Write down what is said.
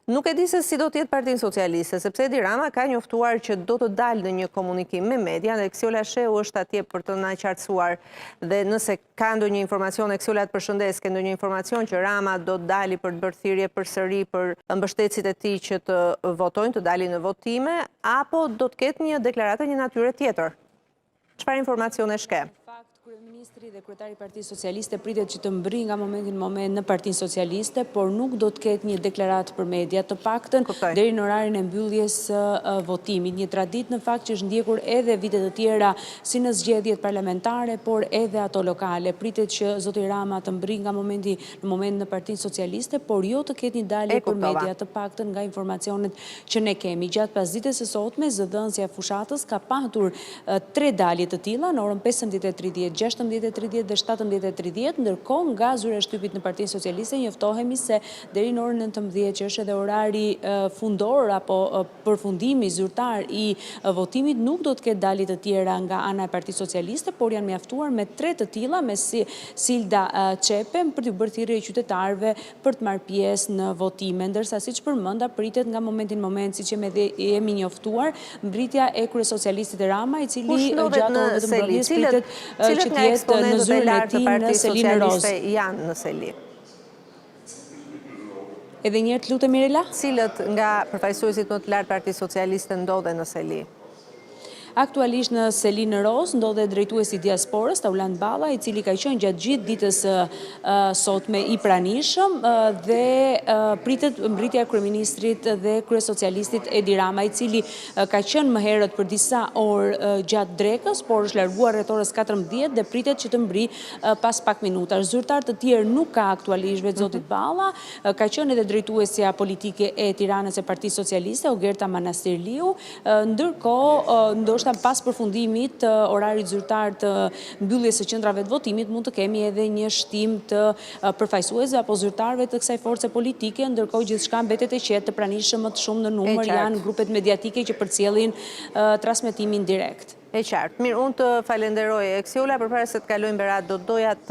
Nuk e di se si do t'jetë Partinë Socialiste, sepse Edi Rama ka njoftuar që do të dalë në një komunikim me media dhe Eksiola Sheu është atje për të na qartësuar dhe nëse ka ndonjë informacion, Eksiola të përshëndes, ka ndonjë informacion që Rama do të dali për të bërë thirrje përsëri për mbështetësit e tij që të votojnë, të dalin në votime, apo do të ketë një deklaratë një natyre tjetër? Çfarë informacione shke? Kryeministri dhe kryetari i Partisë Socialiste pritet që të mbri nga momentin në moment në Partinë Socialiste, por nuk do të ketë një deklaratë për media, të paktën deri në orarin e mbylljes së votimit. Një traditë në fakt që është ndjekur edhe vite të tjera si në zgjedhjet parlamentare, por edhe ato lokale. Pritet që zoti Rama të mbri nga momenti në moment në Partinë Socialiste, por jo të ketë një dalje për media, të paktën nga informacionet që ne kemi. Gjatë pasdites së sotme, zëdhënësja e fushatës ka patur 3 dalje të tilla në orën 15:30, 16:30 dhe 17:30, ndërkohë nga zyra e shtypit në Partinë Socialiste njoftohemi se deri në orën 19, që është edhe orari fundor apo përfundimi zyrtar i votimit, nuk do të ketë dalje të tjera nga ana e Partisë Socialiste, por janë mjaftuar me 3 të tilla me Silda Çepe për të bërë thirrje qytetarëve për të marrë pjesë në votime, ndërsa siç përmenda pritet nga momenti në moment, siç jemi njoftuar, mbritja e kryesocialistit Rama, i cili gjatë orëve të mbrëmjes pritet që të jetë në zyrën e tij në Selinë Roz. Janë në Seli. Edhe një herë të lutem Mirela? Cilët nga përfaqësuesit më të lartë Partisë Socialiste ndodhen në Seli? Aktualisht në Selinë Roz ndodhet drejtuesi i diasporës Tauland Balla, i cili ka qenë gjatë gjithë ditës sotme i pranishëm dhe pritet mbritja e kryeministrit dhe kryesocialistit Edi Rama, i cili ka qenë më herët për disa orë gjatë drekës, por është larguar rreth orës 14 dhe pritet që të mbri pas pak minutash. Zyrtar të tjerë nuk ka aktualisht vetë zotit Balla, ka qenë edhe drejtuesja politike e Tiranës e Partisë Socialiste, Ogerta Manastirliu, ndërkohë pas përfundimit të orarit zyrtar të mbylljes së qendrave të votimit mund të kemi edhe një shtim të përfaqësuesve apo zyrtarëve të kësaj force politike, ndërkohë gjithçka mbetet e qetë, të pranishëm më të shumë në numër janë grupet mediatike që përcjellin transmetimin direkt. E qartë. Mirë, unë të falenderoj Eksiola, përpara se të kalojmë berat do doja të